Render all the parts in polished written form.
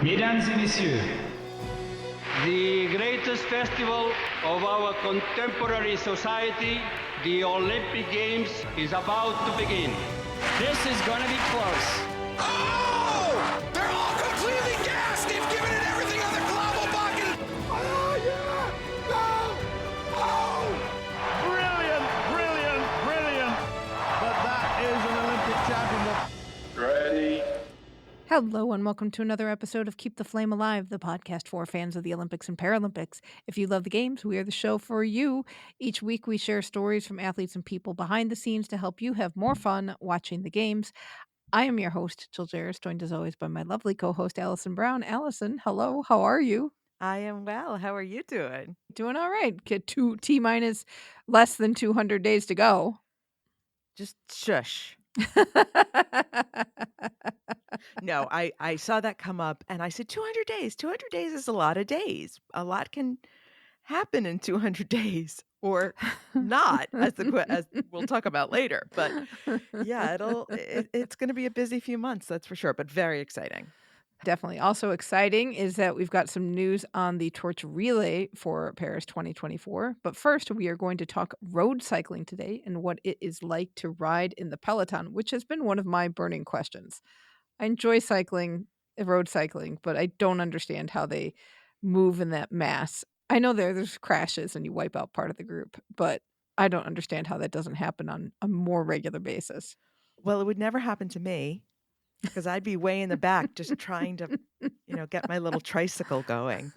Mesdames et messieurs, The greatest festival of our contemporary society, the Olympic Games, is about to begin. This is gonna be close. Oh! They're all completely gassed! They've given it everything on the global bucket! Oh, yeah! No! Oh! Brilliant. But that is an Olympic championship. Ready? Hello and welcome to another episode of Keep the Flame Alive, the podcast for fans of the Olympics and Paralympics. If you love the games, we are the show for you. Each week we share stories from athletes and people behind the scenes to help you have more fun watching the games. I am your host, Jill Jarris, joined as always by my lovely co-host, Allison Brown. Allison, hello, how are you? I am well. How are you doing? Doing all right. Get T-minus less than 200 days to go. Just shush. No, I saw that come up and I said 200 days. 200 days is a lot of days. A lot can happen in 200 days or not, as we'll talk about later. But yeah, it's going to be a busy few months, that's for sure, but very exciting. Definitely. Also exciting is that we've got some news on the torch relay for Paris 2024. But first, we are going to talk road cycling today and what it is like to ride in the peloton, which has been one of my burning questions. I enjoy cycling, road cycling, but I don't understand how they move in that mass. I know there's crashes and you wipe out part of the group, but I don't understand how that doesn't happen on a more regular basis. Well, it would never happen to me because I'd be way in the back just trying to, get my little tricycle going.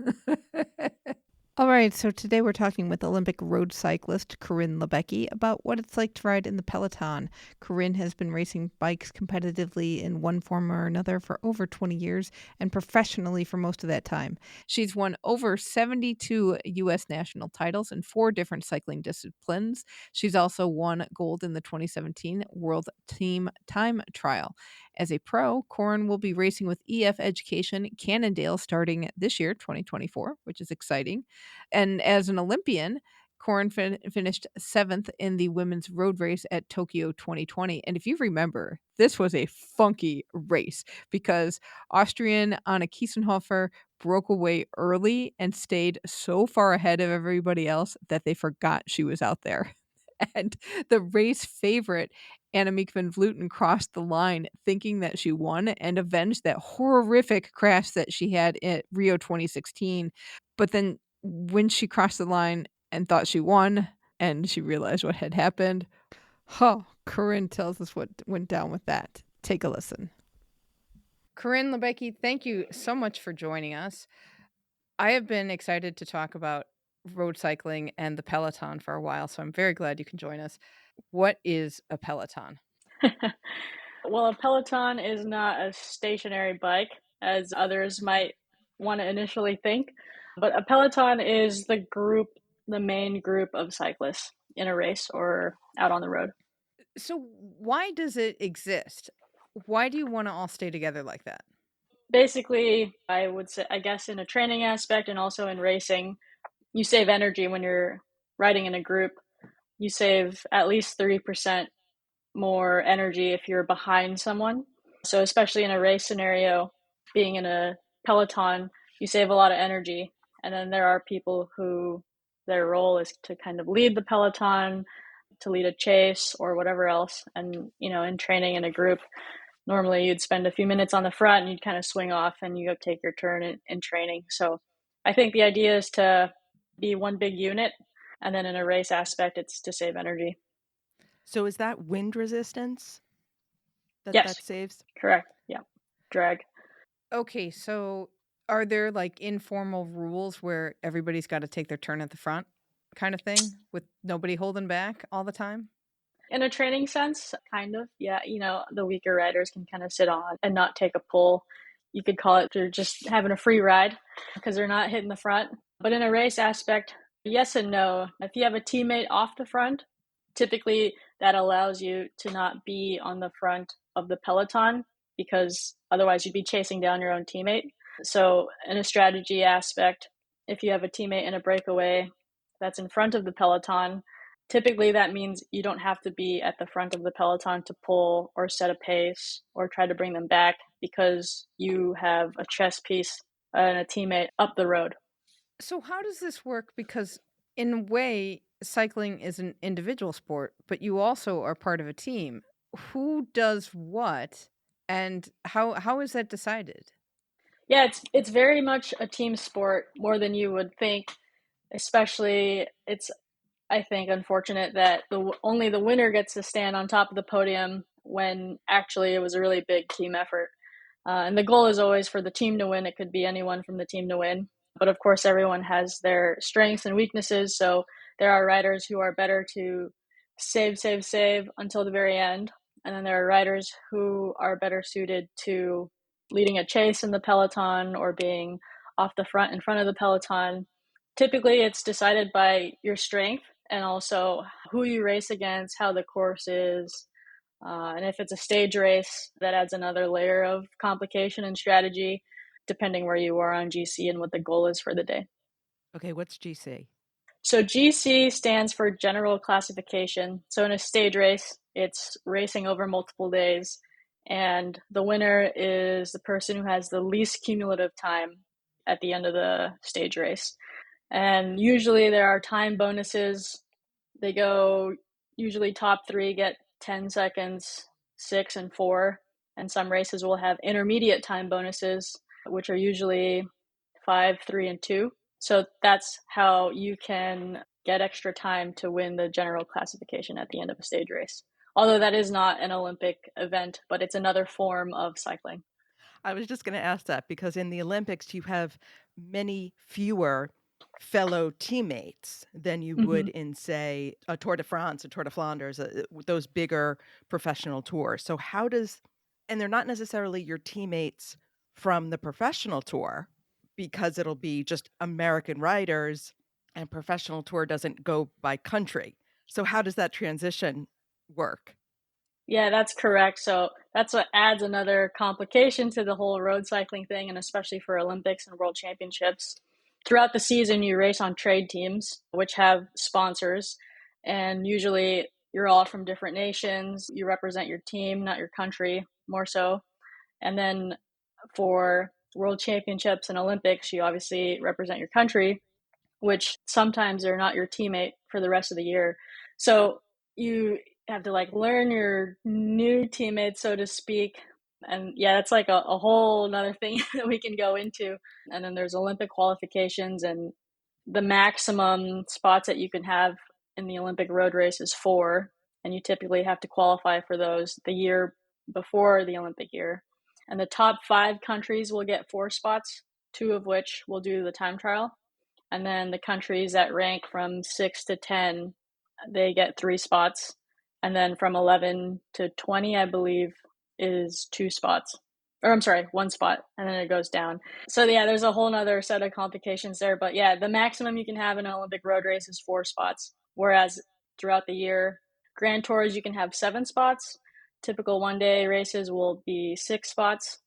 All right, so today we're talking with Olympic road cyclist Coryn Labecki about what it's like to ride in the peloton. Coryn has been racing bikes competitively in one form or another for over 20 years and professionally for most of that time. She's won over 72 U.S. national titles in 4 different cycling disciplines. She's also won gold in the 2017 World Team Time Trial. As a pro, Coryn will be racing with EF Education Cannondale starting this year, 2024, which is exciting. And as an Olympian, Coryn finished 7th in the women's road race at Tokyo 2020. And if you remember, this was a funky race because Austrian Anna Kiesenhofer broke away early and stayed so far ahead of everybody else that they forgot she was out there. And the race favorite, Annemiek van Vleuten, crossed the line thinking that she won and avenged that horrific crash that she had at Rio 2016. But then when she crossed the line and thought she won and she realized what had happened, Coryn tells us what went down with that. Take a listen. Coryn Labecki, thank you so much for joining us. I have been excited to talk about road cycling and the peloton for a while, so I'm very glad you can join us. What is a peloton? Well, a peloton is not a stationary bike, as others might want to initially think, but a peloton is the main group of cyclists in a race or out on the road. So why does it exist? Why do you want to all stay together like that? Basically, I would say, I guess in a training aspect and also in racing, you save energy when you're riding in a group. You save at least 30% more energy if you're behind someone. So especially in a race scenario, being in a peloton, you save a lot of energy. And then there are people who their role is to kind of lead the peloton, to lead a chase or whatever else. And, in training in a group, normally you'd spend a few minutes on the front and you'd kind of swing off and you go take your turn in training. So I think the idea is to be one big unit. And then in a race aspect, it's to save energy. So is that wind resistance Yes. that saves? Correct. Yeah. Drag. Okay, so are there like informal rules where everybody's got to take their turn at the front kind of thing with nobody holding back all the time? In a training sense, kind of. Yeah. The weaker riders can kind of sit on and not take a pull. You could call it they're just having a free ride because they're not hitting the front. But in a race aspect, yes and no. If you have a teammate off the front, typically that allows you to not be on the front of the peloton because otherwise you'd be chasing down your own teammate. So in a strategy aspect, if you have a teammate in a breakaway that's in front of the peloton, Typically, that means you don't have to be at the front of the peloton to pull or set a pace or try to bring them back because you have a chess piece and a teammate up the road. So how does this work? Because in a way, cycling is an individual sport, but you also are part of a team. Who does what, and how is that decided? Yeah, it's very much a team sport more than you would think. Especially, it's, I think, unfortunate that only the winner gets to stand on top of the podium when actually it was a really big team effort. And the goal is always for the team to win. It could be anyone from the team to win. But of course, everyone has their strengths and weaknesses. So there are riders who are better to save until the very end. And then there are riders who are better suited to leading a chase in the peloton or being off the front in front of the peloton. Typically, it's decided by your strength and also who you race against, how the course is. And if it's a stage race, that adds another layer of complication and strategy, depending where you are on GC and what the goal is for the day. Okay, what's GC? So GC stands for general classification. So in a stage race, it's racing over multiple days. And the winner is the person who has the least cumulative time at the end of the stage race. And usually there are time bonuses. They go, usually top 3 get 10 seconds, 6 and 4. And some races will have intermediate time bonuses, which are usually 5, 3, and 2. So that's how you can get extra time to win the general classification at the end of a stage race. Although that is not an Olympic event, but it's another form of cycling. I was just going to ask that because in the Olympics, you have many fewer fellow teammates than you would in, say, a Tour de France, a Tour de Flanders, those bigger professional tours. So and they're not necessarily your teammates from the professional tour because it'll be just American riders and professional tour doesn't go by country. So how does that transition work? Yeah, that's correct. So that's what adds another complication to the whole road cycling thing, and especially for Olympics and World Championships. Throughout the season, you race on trade teams, which have sponsors, and usually you're all from different nations. You represent your team, not your country, more so. And then for World Championships and Olympics, you obviously represent your country, which sometimes they're not your teammate for the rest of the year. So you have to learn your new teammates, so to speak. And yeah, that's like a whole nother thing that we can go into. And then there's Olympic qualifications, and the maximum spots that you can have in the Olympic road race is 4. And you typically have to qualify for those the year before the Olympic year. And the top 5 countries will get 4 spots, 2 of which will do the time trial. And then the countries that rank from 6 to 10, they get 3 spots. And then from 11 to 20, I believe, is 2 spots. Or I'm sorry, 1 spot. And then it goes down. So yeah, there's a whole nother set of complications there. But yeah, the maximum you can have in an Olympic road race is 4 spots. Whereas throughout the year, Grand Tours, you can have 7 spots. Typical one-day races will be 6 spots.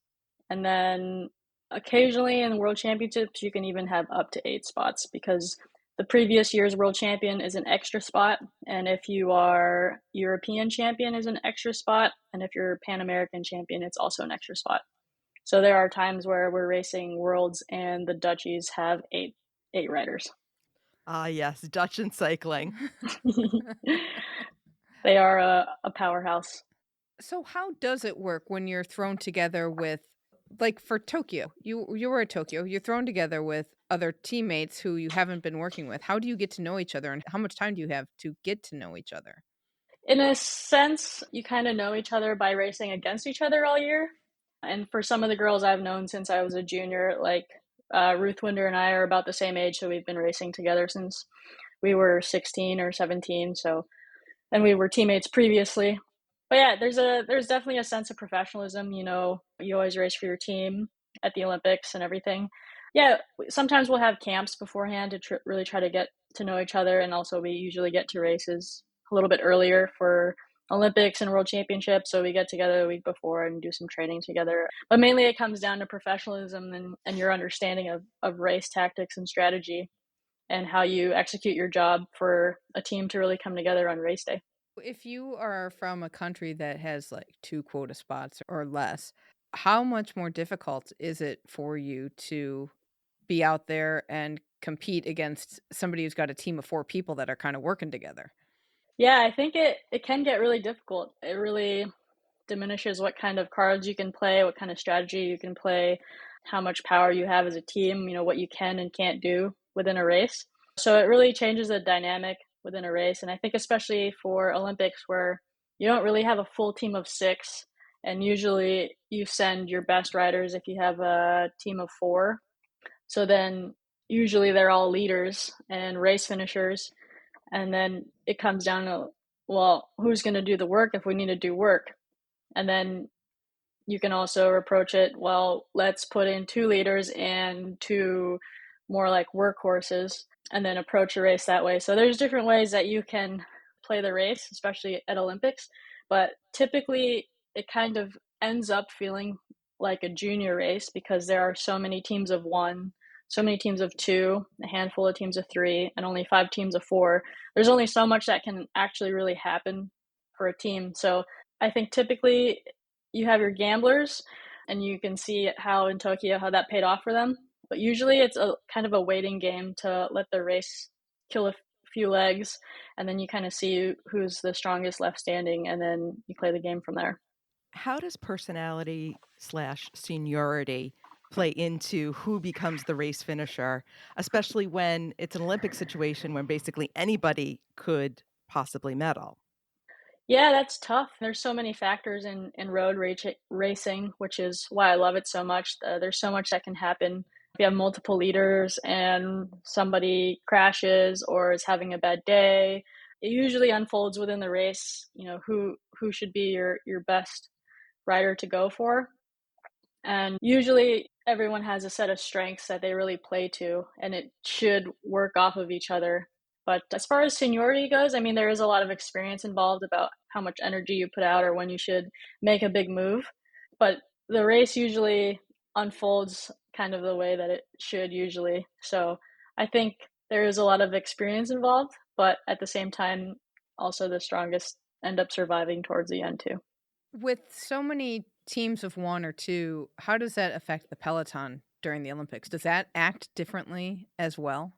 And then occasionally in World Championships, you can even have up to 8 spots because the previous year's world champion is an extra spot. And if you are European champion is an extra spot. And if you're Pan American champion, it's also an extra spot. So there are times where we're racing worlds and the Dutchies have 8 riders. Ah, yes, Dutch and cycling. They are a powerhouse. So how does it work when you're thrown together with, like for Tokyo, you were at Tokyo, you're thrown together with other teammates who you haven't been working with. How do you get to know each other, and how much time do you have to get to know each other? In a sense, you kind of know each other by racing against each other all year. And for some of the girls I've known since I was a junior, like Ruth Winder and I are about the same age, so we've been racing together since we were 16 or 17. So, and we were teammates previously. But yeah, there's definitely a sense of professionalism. You know, you always race for your team at the Olympics and everything. Yeah, sometimes we'll have camps beforehand to really try to get to know each other, and also we usually get to races a little bit earlier for Olympics and World Championships, so we get together the week before and do some training together. But mainly it comes down to professionalism and your understanding of race tactics and strategy. and how you execute your job for a team to really come together on race day. If you are from a country that has like 2 quota spots or less, how much more difficult is it for you to be out there and compete against somebody who's got a team of 4 people that are kind of working together? Yeah, I think it can get really difficult. It really diminishes what kind of cards you can play, what kind of strategy you can play, how much power you have as a team, what you can and can't do within a race. So it really changes the dynamic within a race. And I think especially for Olympics where you don't really have a full team of 6, and usually you send your best riders if you have a team of 4. So then usually they're all leaders and race finishers. And then it comes down to, well, who's going to do the work if we need to do work? And then you can also approach it, well, let's put in 2 leaders and 2 more like workhorses, and then approach a race that way. So there's different ways that you can play the race, especially at Olympics. But typically it kind of ends up feeling like a junior race because there are so many teams of 1, so many teams of 2, a handful of teams of 3, and only 5 teams of 4. There's only so much that can actually really happen for a team. So I think typically you have your gamblers, and you can see how in Tokyo how that paid off for them. But usually it's a kind of a waiting game to let the race kill a few legs, and then you kind of see who's the strongest left standing, and then you play the game from there. How does personality / seniority play into who becomes the race finisher, especially when it's an Olympic situation when basically anybody could possibly medal? Yeah, that's tough. There's so many factors in road racing, which is why I love it so much. There's so much that can happen. If you have multiple leaders and somebody crashes or is having a bad day, it usually unfolds within the race, who should be your best rider to go for. And usually everyone has a set of strengths that they really play to, and it should work off of each other. But as far as seniority goes, I mean, there is a lot of experience involved about how much energy you put out or when you should make a big move. But the race usually unfolds kind of the way that it should usually. So I think there is a lot of experience involved, but at the same time, also the strongest end up surviving towards the end too. With so many teams of 1 or 2, how does that affect the peloton during the Olympics? Does that act differently as well?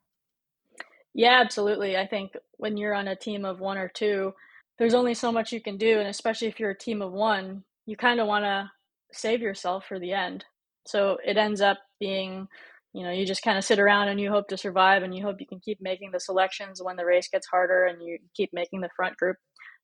Yeah, absolutely. I think when you're on a team of 1 or 2, there's only so much you can do. And especially if you're a team of 1, you kind of want to save yourself for the end. So it ends up being, you just kind of sit around and you hope to survive, and you hope you can keep making the selections when the race gets harder, and you keep making the front group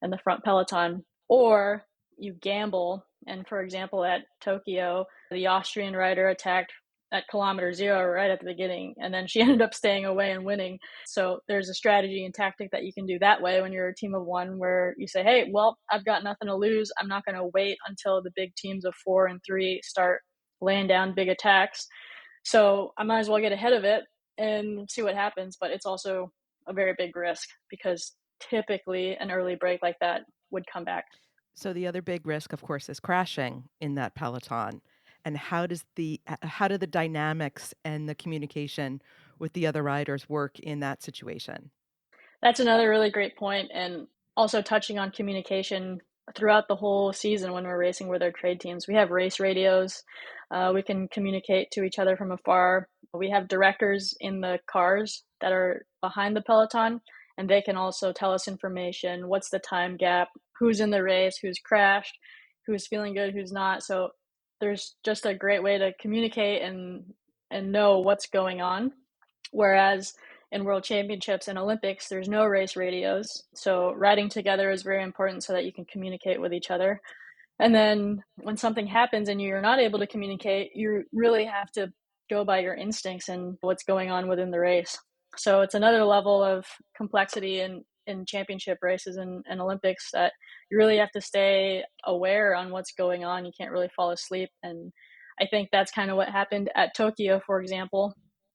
and the front peloton. Or you gamble. And for example, at Tokyo, the Austrian rider attacked at kilometer 0 right at the beginning, and then she ended up staying away and winning. So there's a strategy and tactic that you can do that way when you're a team of 1, where you say, hey, well, I've got nothing to lose. I'm not going to wait until the big teams of 4 and 3 start laying down big attacks. So I might as well get ahead of it and see what happens. But it's also a very big risk because typically an early break like that would come back. So the other big risk, of course, is crashing in that peloton. And how do the dynamics and the communication with the other riders work in that situation? That's another really great point. And also touching on communication throughout the whole season when we're racing with our trade teams. We have race radios. We can communicate to each other from afar. We have directors in the cars that are behind the peloton, and they can also tell us information. What's the time gap? Who's in the race? Who's crashed? Who's feeling good? Who's not? So there's just a great way to communicate and know what's going on. Whereas in World Championships and Olympics, there's no race radios. So riding together is very important so that you can communicate with each other. And then when something happens and you're not able to communicate, you really have to go by your instincts and what's going on within the race. So it's another level of complexity in championship races and Olympics that you really have to stay aware on what's going on. You can't really fall asleep. And I think that's kind of what happened at Tokyo, for example,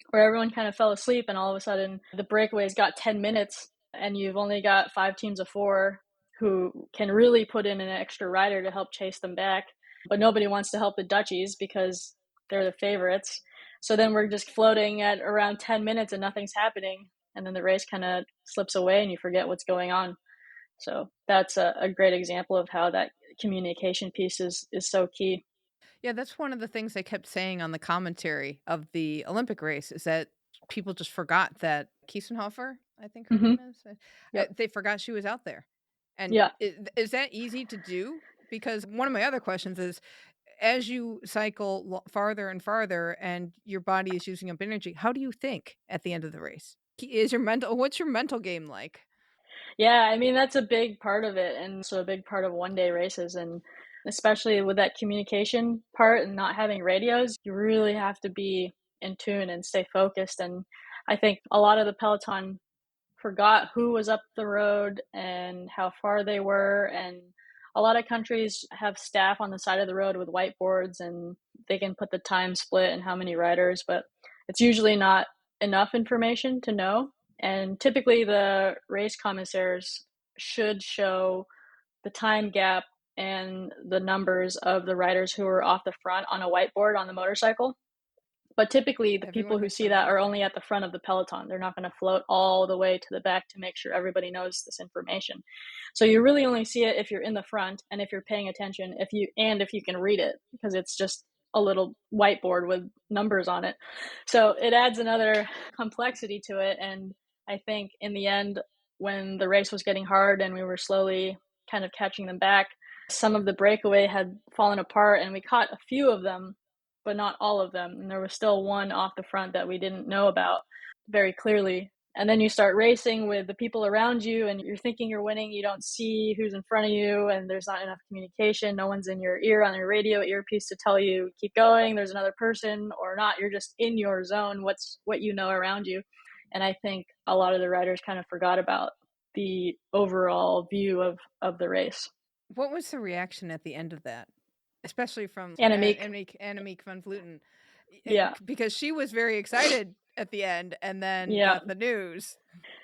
where everyone kind of fell asleep and all of a sudden the breakaways got 10 minutes and you've only got 5 teams of 4 who can really put in an extra rider to help chase them back. But nobody wants to help the Dutchies because they're the favorites. So then we're just floating at around 10 minutes and nothing's happening. and then the race kind of slips away and you forget what's going on. So that's a great example of how that communication piece is so key. Yeah, that's one of the things they kept saying on the commentary of the Olympic race is that people just forgot that Kiesenhofer, I think her Mm-hmm. name is, Yep. they forgot she was out there. And Yeah. is that easy to do? Because one of my other questions is, as you cycle farther and farther and your body is using up energy, how do you think at the end of the race? What's your mental game like? Yeah, I mean, that's a big part of it, and so a big part of one-day races, and especially with that communication part and not having radios, you really have to be in tune and stay focused. And I think a lot of the peloton forgot who was up the road and how far they were. And a lot of countries have staff on the side of the road with whiteboards, and they can put the time split and how many riders, but it's usually not enough information to know. And typically the race commissaires should show the time gap and the numbers of the riders who are off the front on a whiteboard on the motorcycle. But typically the people who see that are only at the front of the peloton. They're not going to float all the way to the back to make sure everybody knows this information. So you really only see it if you're in the front and if you're paying attention, if you can read it, because it's just a little whiteboard with numbers on it. So it adds another complexity to it. And I think in the end, when the race was getting hard and we were slowly kind of catching them back, some of the breakaway had fallen apart, and we caught a few of them, but not all of them. And there was still one off the front that we didn't know about very clearly. And then you start racing with the people around you, and you're thinking you're winning. You don't see who's in front of you, and there's not enough communication. No one's in your ear on your radio earpiece to tell you, keep going, there's another person, or not. You're just in your zone, what you know around you. And I think a lot of the riders kind of forgot about the overall view of the race. What was the reaction at the end of that? Especially from Annemiek van Vleuten. Yeah. Because she was very excited at the end and then got the news.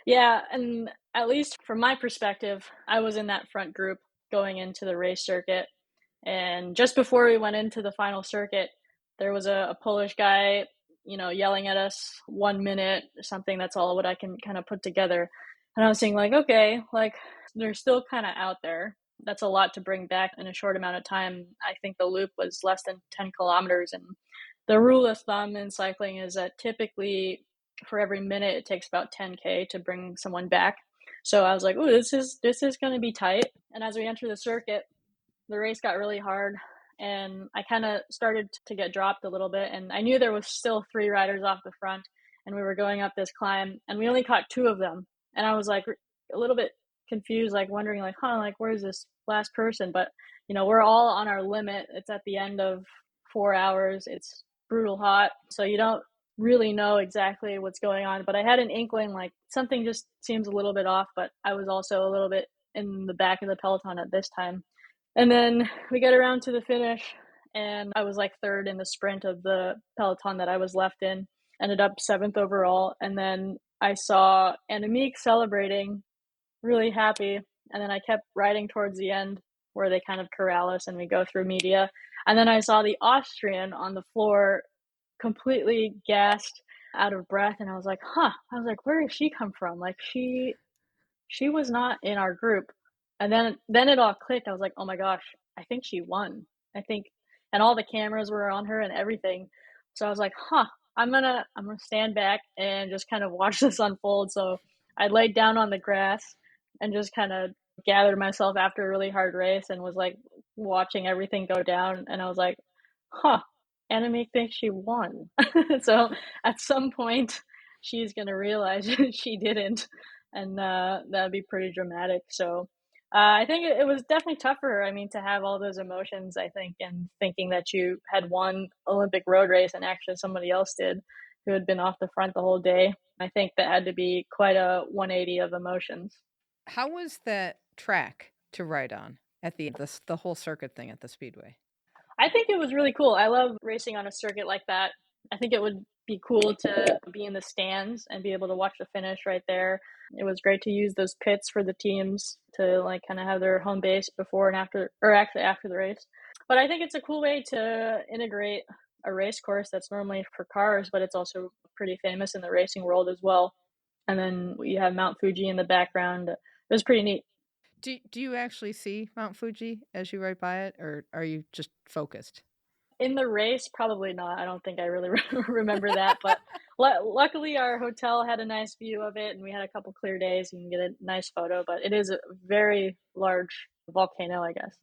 Yeah, and at least from my perspective, I was in that front group going into the race circuit. And just before we went into the final circuit, there was a Polish guy, yelling at us 1 minute or something. That's all what I can kind of put together. And I was saying, like, okay, like they're still kind of out there. That's a lot to bring back in a short amount of time. I think the loop was less than 10 kilometers. And the rule of thumb in cycling is that typically for every minute, it takes about 10K to bring someone back. So I was like, oh, this is going to be tight. And as we enter the circuit, the race got really hard, and I kind of started to get dropped a little bit. And I knew there was still 3 riders off the front, and we were going up this climb, and we only caught 2 of them. And I was like a little bit confused, like wondering, like, where's this last person? But we're all on our limit. It's at the end of 4 hours. It's brutal hot, so you don't really know exactly what's going on. But I had an inkling, like something just seems a little bit off. But I was also a little bit in the back of the peloton at this time. And then we get around to the finish, and I was like 3rd in the sprint of the peloton that I was left in, ended up 7th overall. And then I saw Annemiek celebrating, really happy. And then I kept riding towards the end where they kind of corral us and we go through media. And then I saw the Austrian on the floor, completely gassed, out of breath. And I was like, where did she come from? Like she was not in our group. And then it all clicked. I was like, oh my gosh, I think she won. And all the cameras were on her and everything. So I was like, I'm gonna stand back and just kind of watch this unfold. So I laid down on the grass and just kind of gathered myself after a really hard race and was like watching everything go down. And I was like, Annemiek thinks she won. So at some point she's gonna realize she didn't, and that'd be pretty dramatic. So I think it was definitely tough for her. I mean, to have all those emotions, I think, and thinking that you had won Olympic road race and actually somebody else did who had been off the front the whole day. I think that had to be quite a 180 of emotions. How was that track to ride on at the whole circuit thing at the Speedway? I think it was really cool. I love racing on a circuit like that. I think it would be cool to be in the stands and be able to watch the finish right there. It was great to use those pits for the teams to like kind of have their home base before and after, or actually after the race. But I think it's a cool way to integrate a race course that's normally for cars, but it's also pretty famous in the racing world as well. And then you have Mount Fuji in the background. It was pretty neat. Do you actually see Mount Fuji as you ride by it, or are you just focused? In the race, probably not. I don't think I really remember that, but luckily our hotel had a nice view of it, and we had a couple clear days. You can get a nice photo, but it is a very large volcano, I guess.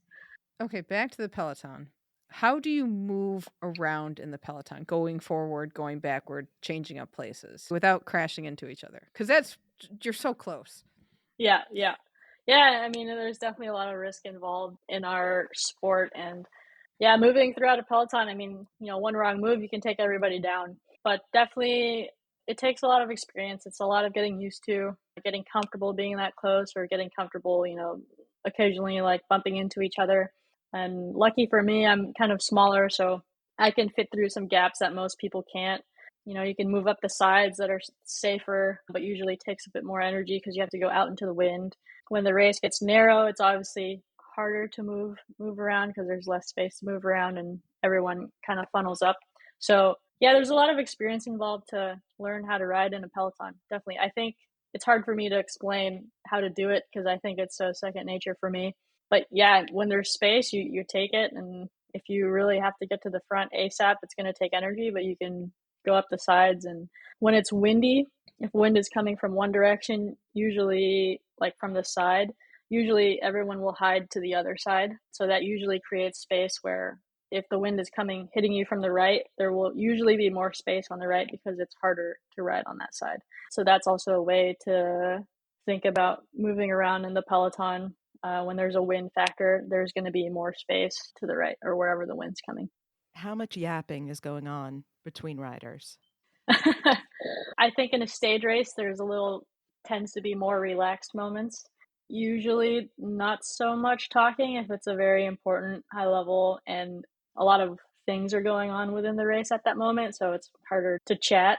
Okay, back to the peloton. How do you move around in the peloton, going forward, going backward, changing up places without crashing into each other? Because you're so close. Yeah. I mean, there's definitely a lot of risk involved in our sport, and yeah, moving throughout a peloton, I mean, one wrong move, you can take everybody down. But definitely, it takes a lot of experience. It's a lot of getting used to, getting comfortable being that close, or getting comfortable, occasionally like bumping into each other. And lucky for me, I'm kind of smaller, so I can fit through some gaps that most people can't. You can move up the sides that are safer, but usually takes a bit more energy because you have to go out into the wind. When the race gets narrow, it's obviously harder to move around because there's less space to move around and everyone kind of funnels up. So yeah, there's a lot of experience involved to learn how to ride in a peloton. Definitely. I think it's hard for me to explain how to do it because I think it's so second nature for me. But yeah, when there's space, you take it. And if you really have to get to the front ASAP, it's going to take energy, but you can go up the sides. And when it's windy, if wind is coming from one direction, usually like from the side, usually everyone will hide to the other side. So that usually creates space where if the wind is hitting you from the right, there will usually be more space on the right because it's harder to ride on that side. So that's also a way to think about moving around in the peloton. When there's a wind factor, there's going to be more space to the right or wherever the wind's coming. How much yapping is going on between riders? I think in a stage race, tends to be more relaxed moments. Usually not so much talking if it's a very important high level and a lot of things are going on within the race at that moment, so it's harder to chat.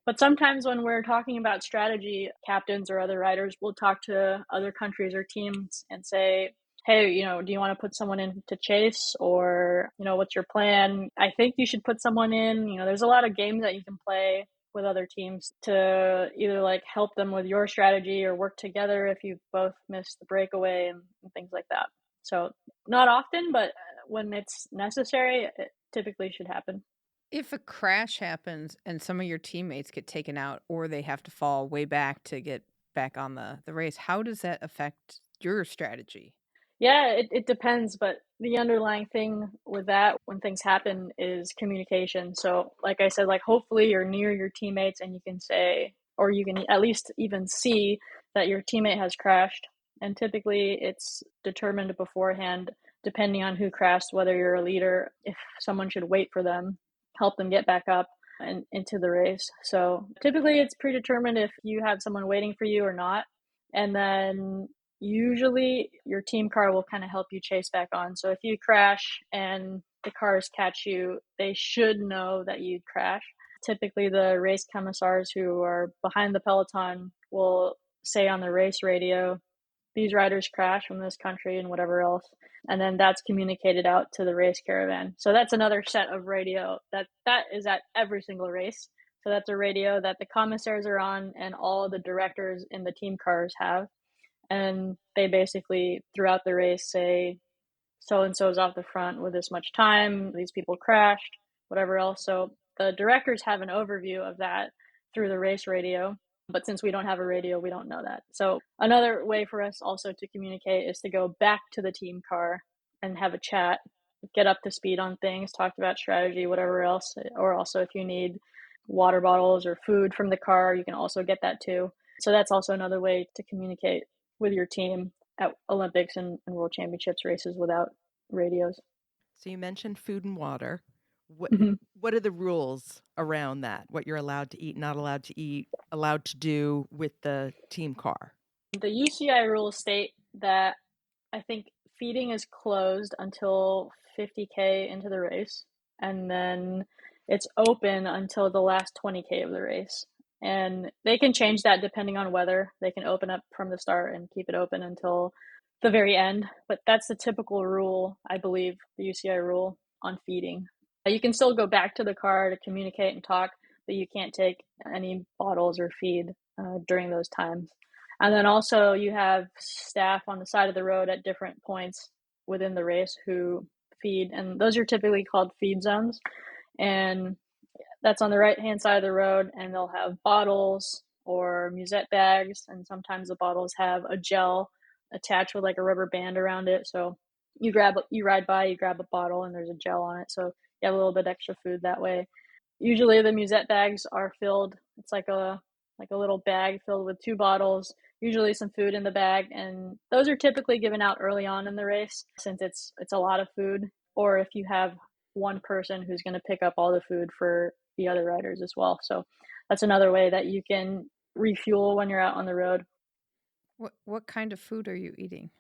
But sometimes when we're talking about strategy, captains or other riders will talk to other countries or teams and say, hey, do you want to put someone in to chase, or, what's your plan? I think you should put someone in. There's a lot of games that you can play with other teams to either like help them with your strategy or work together if you both missed the breakaway and things like that. So not often, but when it's necessary, it typically should happen. If a crash happens and some of your teammates get taken out or they have to fall way back to get back on the race, how does that affect your strategy? Yeah, it depends, but the underlying thing with that when things happen is communication. So like I said, like hopefully you're near your teammates and you can say, or you can at least even see that your teammate has crashed. And typically it's determined beforehand, depending on who crashed, whether you're a leader, if someone should wait for them, help them get back up and into the race. So typically it's predetermined if you have someone waiting for you or not. And then usually your team car will kind of help you chase back on. So if you crash and the cars catch you, they should know that you crashed. Typically the race commissars who are behind the peloton will say on the race radio, these riders crash from this country and whatever else. And then that's communicated out to the race caravan. So that's another set of radio that is at every single race. So that's a radio that the commissaries are on and all the directors in the team cars have. And they basically throughout the race say so and so is off the front with this much time, these people crashed, whatever else. So the directors have an overview of that through the race radio, but since we don't have a radio, we don't know that. So another way for us also to communicate is to go back to the team car and have a chat, get up to speed on things, talk about strategy, whatever else. Or also if you need water bottles or food from the car, you can also get that too. So that's also another way to communicate with your team at Olympics and World Championships races without radios. So you mentioned food and water. Mhm. What are the rules around that? What you're allowed to eat, not allowed to eat, allowed to do with the team car? The UCI rules state that I think feeding is closed until 50K into the race, and then it's open until the last 20K of the race. And they can change that depending on weather. They can open up from the start and keep it open until the very end. But that's the typical rule, I believe, the UCI rule on feeding. You can still go back to the car to communicate and talk, but you can't take any bottles or feed during those times. And then also you have staff on the side of the road at different points within the race who feed, and those are typically called feed zones. And that's on the right-hand side of the road, and they'll have bottles or musette bags, and sometimes the bottles have a gel attached with like a rubber band around it. So you ride by, you grab a bottle, and there's a gel on it, so you have a little bit extra food that way. Usually the musette bags are filled. It's like a little bag filled with 2 bottles, usually some food in the bag, and those are typically given out early on in the race since it's a lot of food. Or if you have one person who's going to pick up all the food for the other riders as well. So that's another way that you can refuel when you're out on the road. What kind of food are you eating?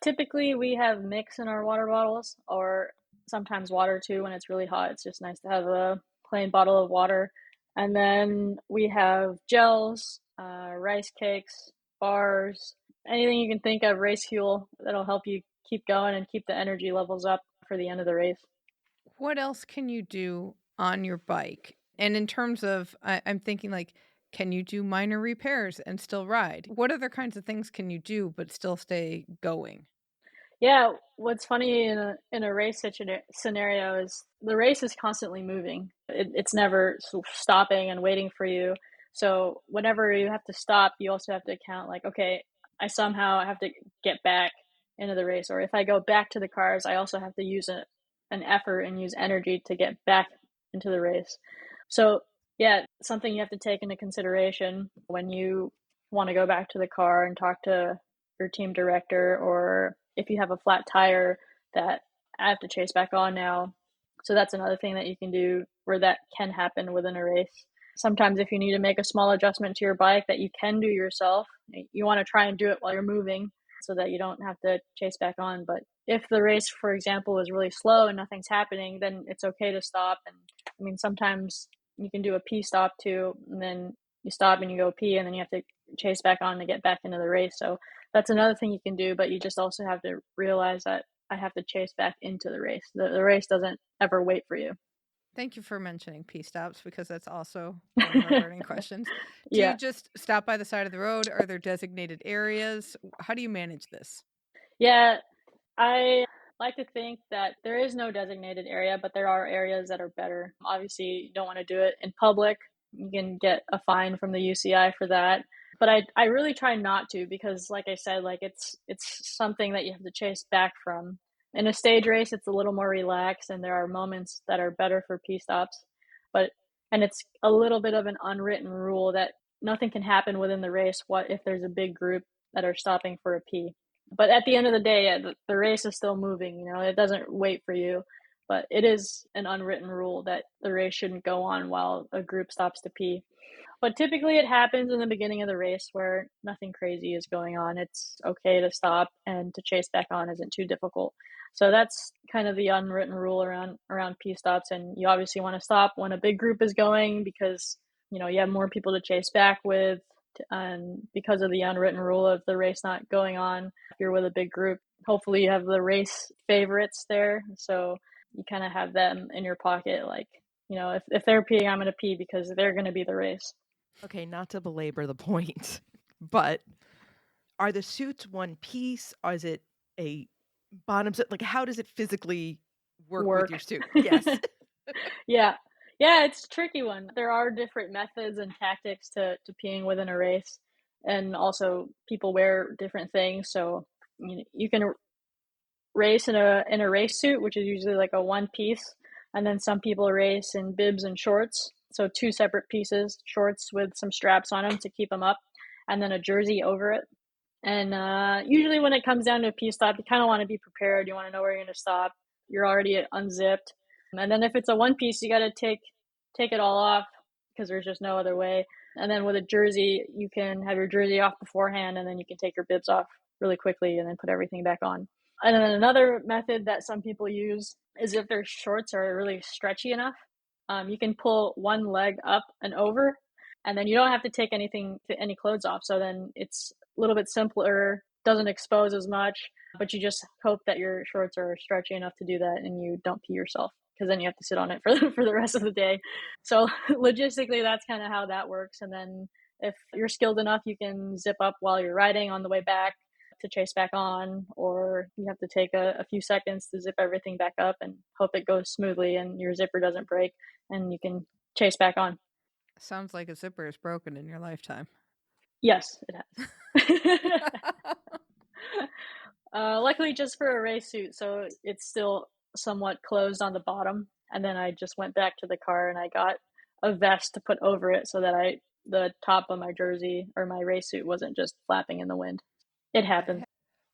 Typically we have mix in our water bottles, or sometimes water too when it's really hot. It's just nice to have a plain bottle of water. And then we have gels, rice cakes, bars, anything you can think of, race fuel that'll help you keep going and keep the energy levels up for the end of the race. What else can you do on your bike? And in terms of, I'm thinking like, can you do minor repairs and still ride? What other kinds of things can you do but still stay going? Yeah, what's funny in a race scenario is the race is constantly moving. It's never stopping and waiting for you. So whenever you have to stop, you also have to account like, okay, I somehow have to get back into the race. Or if I go back to the cars, I also have to use an effort and use energy to get back into the race. So yeah, something you have to take into consideration when you want to go back to the car and talk to your team director, or if you have a flat tire that I have to chase back on now. So that's another thing that you can do where that can happen within a race. Sometimes if you need to make a small adjustment to your bike that you can do yourself, you want to try and do it while you're moving so that you don't have to chase back on. But if the race, for example, is really slow and nothing's happening, then it's okay to stop. And I mean, sometimes you can do a pee stop too, and then you stop and you go pee, and then you have to chase back on to get back into the race. So that's another thing you can do, but you just also have to realize that I have to chase back into the race. The race doesn't ever wait for you. Thank you for mentioning pee stops, because that's also one of our burning questions. Do Yeah. you just stop by the side of the road? Are there designated areas? How do you manage this? Yeah, I like to think that there is no designated area, but there are areas that are better. Obviously, you don't want to do it in public. You can get a fine from the UCI for that. But I really try not to, because like I said, like it's something that you have to chase back from. In a stage race, it's a little more relaxed, and there are moments that are better for pee stops. And it's a little bit of an unwritten rule that nothing can happen within the race what if there's a big group that are stopping for a pee. But at the end of the day, the race is still moving, it doesn't wait for you. But it is an unwritten rule that the race shouldn't go on while a group stops to pee. But typically it happens in the beginning of the race where nothing crazy is going on. It's okay to stop, and to chase back on isn't too difficult. So that's kind of the unwritten rule around pee stops. And you obviously want to stop when a big group is going, because you have more people to chase back with, and because of the unwritten rule of the race not going on if you're with a big group. Hopefully you have the race favorites there, so you kind of have them in your pocket, like if they're peeing, I'm going to pee because they're going to be the race. Okay, not to belabor the point, but are the suits one piece? Or is it a bottom suit? Like, how does it physically work with your suit? Yes. Yeah, it's a tricky one. There are different methods and tactics to peeing within a race, and also people wear different things. So you can race in a race suit, which is usually like a one piece, and then some people race in bibs and shorts. So 2 separate pieces, shorts with some straps on them to keep them up, and then a jersey over it. And usually when it comes down to a pee stop, you kind of want to be prepared. You want to know where you're going to stop. You're already unzipped. And then if it's a one piece, you got to take it all off, because there's just no other way. And then with a jersey, you can have your jersey off beforehand, and then you can take your bibs off really quickly and then put everything back on. And then another method that some people use is if their shorts are really stretchy enough, you can pull one leg up and over, and then you don't have to take any clothes off. So then it's a little bit simpler, doesn't expose as much, but you just hope that your shorts are stretchy enough to do that and you don't pee yourself, because then you have to sit on it for the rest of the day. So logistically, that's kind of how that works. And then If you're skilled enough, you can zip up while you're riding on the way back to chase back on, or you have to take a few seconds to zip everything back up and hope it goes smoothly and your zipper doesn't break and you can chase back on. Sounds like a zipper is broken in your lifetime. Yes, it has. Luckily just for a race suit, so it's still somewhat closed on the bottom. And then I just went back to the car and I got a vest to put over it so that the top of my jersey or my race suit wasn't just flapping in the wind. It happened.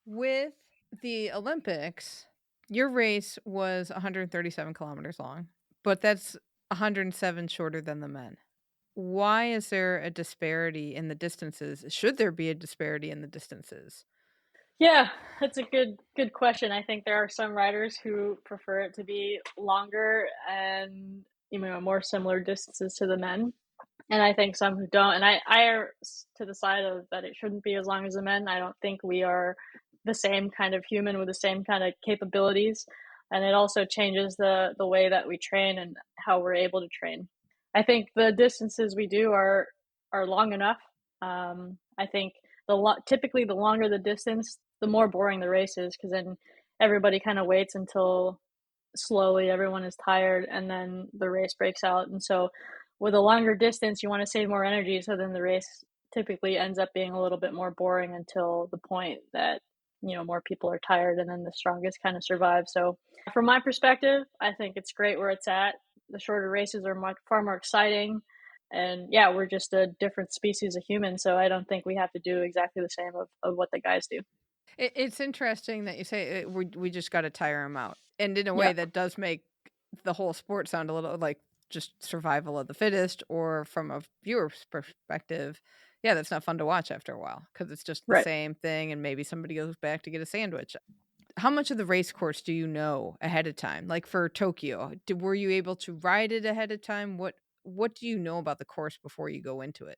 With the Olympics, your race was 137 kilometers long, but that's 107 shorter than the men. Why is there a disparity in the distances? Should there be a disparity in the distances? Yeah, that's a good question. I think there are some riders who prefer it to be longer and more similar distances to the men. And I think some who don't. And I are to the side of that it shouldn't be as long as the men. I don't think we are the same kind of human with the same kind of capabilities. And it also changes the way that we train and how we're able to train. I think the distances we do are long enough. I think typically the longer the distance, the more boring the race is, because then everybody kind of waits until slowly everyone is tired and then the race breaks out. And so with a longer distance, you want to save more energy. So then the race typically ends up being a little bit more boring until the point that, more people are tired and then the strongest kind of survive. So from my perspective, I think it's great where it's at. The shorter races are far more exciting. And yeah, we're just a different species of human. So I don't think we have to do exactly the same of what the guys do. It's interesting that you say we just got to tire them out. And in a way that does make the whole sport sound a little like just survival of the fittest, or from a viewer's perspective, yeah, that's not fun to watch after a while because it's just the same thing and maybe somebody goes back to get a sandwich. How much of the race course do you know ahead of time? Like for Tokyo, were you able to ride it ahead of time? What do you know about the course before you go into it?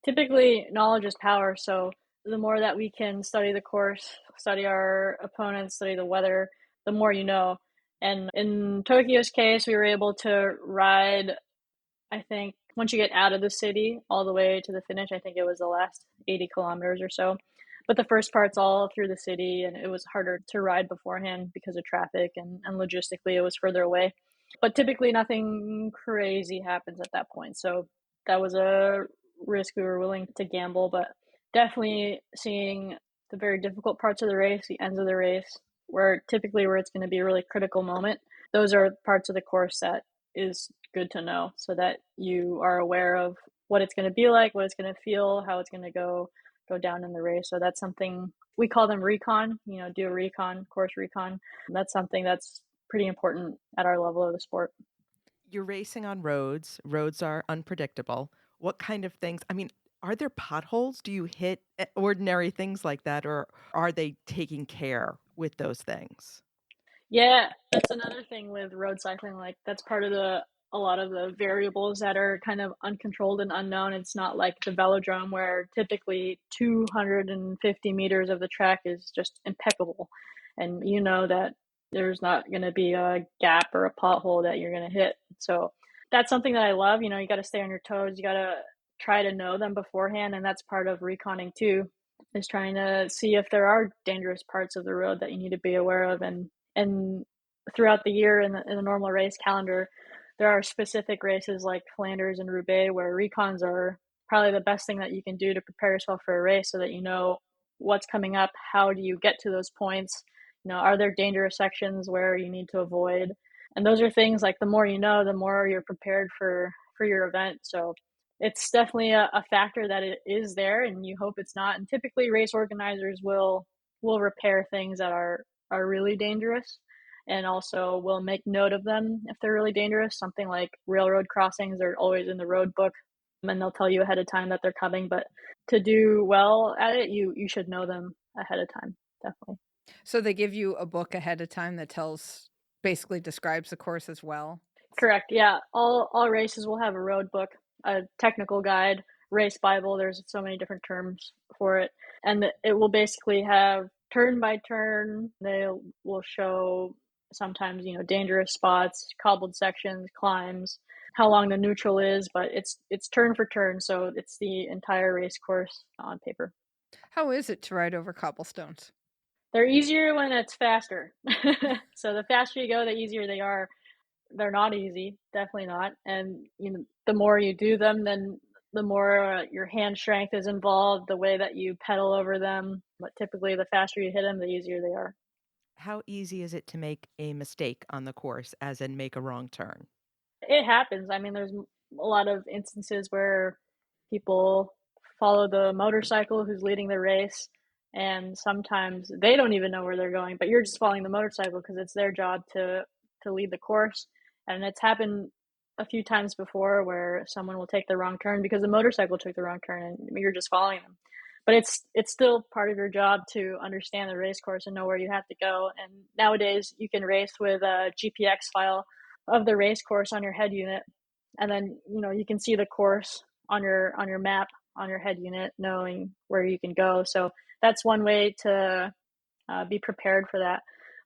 Typically, knowledge is power. So the more that we can study the course, study our opponents, study the weather, the more you know. And in Tokyo's case, we were able to ride, I think, once you get out of the city all the way to the finish. I think it was the last 80 kilometers or so. But the first part's all through the city, and it was harder to ride beforehand because of traffic, and logistically it was further away. But typically nothing crazy happens at that point. So that was a risk we were willing to gamble, but definitely seeing the very difficult parts of the race, the ends of the race, where it's going to be a really critical moment. Those are parts of the course that is good to know so that you are aware of what it's going to be like, what it's going to feel, how it's going to go down in the race. So that's something we call them recon, do a recon, course recon. That's something that's pretty important at our level of the sport. You're racing on roads. Roads are unpredictable. What kind of things? I mean, are there potholes? Do you hit ordinary things like that, or are they taking care with those things? Yeah, that's another thing with road cycling. Like that's part of a lot of the variables that are kind of uncontrolled and unknown. It's not like the velodrome where typically 250 meters of the track is just impeccable. And that there's not going to be a gap or a pothole that you're going to hit. So that's something that I love. You got to stay on your toes. You got to try to know them beforehand. And that's part of reconning too, is trying to see if there are dangerous parts of the road that you need to be aware of. And throughout the year in the normal race calendar, there are specific races like Flanders and Roubaix where recons are probably the best thing that you can do to prepare yourself for a race so that you know what's coming up, how do you get to those points, are there dangerous sections where you need to avoid. And those are things like the more you know, the more you're prepared for your event. So it's definitely a factor that it is there, and you hope it's not. And typically race organizers will repair things that are really dangerous, and also will make note of them if they're really dangerous. Something like railroad crossings are always in the road book, and they'll tell you ahead of time that they're coming. But to do well at it, you should know them ahead of time, definitely. So they give you a book ahead of time that basically describes the course as well? Correct, yeah. All races will have a road book, a technical guide, race Bible. There's so many different terms for it. And it will basically have turn by turn. They will show sometimes, dangerous spots, cobbled sections, climbs. how long the neutral is, but it's turn for turn, so it's the entire race course on paper. How is it to ride over cobblestones? They're easier when it's faster. So the faster you go, the easier they are. They're not easy, definitely not. And the more you do them, then the more your hand strength is involved, the way that you pedal over them. But typically, the faster you hit them, the easier they are. How easy is it to make a mistake on the course, as in make a wrong turn? It happens. I mean, there's a lot of instances where people follow the motorcycle who's leading the race, and sometimes they don't even know where they're going, but you're just following the motorcycle because it's their job to lead the course. And it's happened a few times before where someone will take the wrong turn because the motorcycle took the wrong turn and you're just following them. But it's still part of your job to understand the race course and know where you have to go. And nowadays you can race with a GPX file of the race course on your head unit, and then you can see the course on your map on your head unit, knowing where you can go. So that's one way to be prepared for that.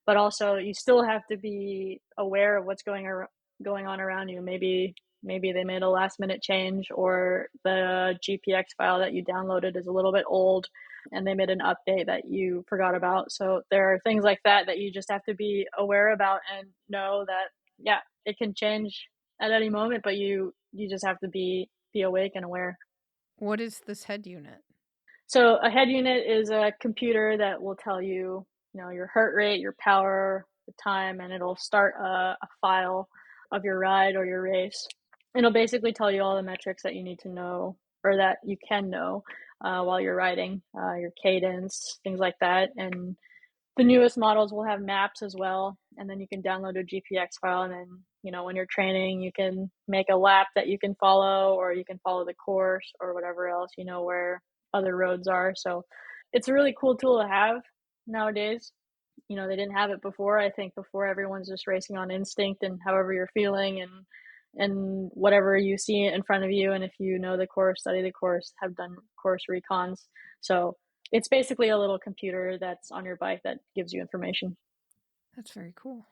But also, you still have to be aware of what's going on around you. Maybe they made a last minute change, or the GPX file that you downloaded is a little bit old and they made an update that you forgot about. So there are things like that you just have to be aware about and know that, yeah, it can change at any moment, but you just have to be awake and aware. What is this head unit? So a head unit is a computer that will tell you, your heart rate, your power, the time, and it'll start a file of your ride or your race. It'll basically tell you all the metrics that you need to know, or that you can know while you're riding, your cadence, things like that. And the newest models will have maps as well, and then you can download a GPX file, and then when you're training, you can make a lap that you can follow, or you can follow the course or whatever else, where other roads are. So it's a really cool tool to have nowadays. They didn't have it before. I think before, everyone's just racing on instinct and however you're feeling and whatever you see in front of you, and if you know the course, study the course, have done course recons. So it's basically a little computer that's on your bike that gives you information. That's very cool.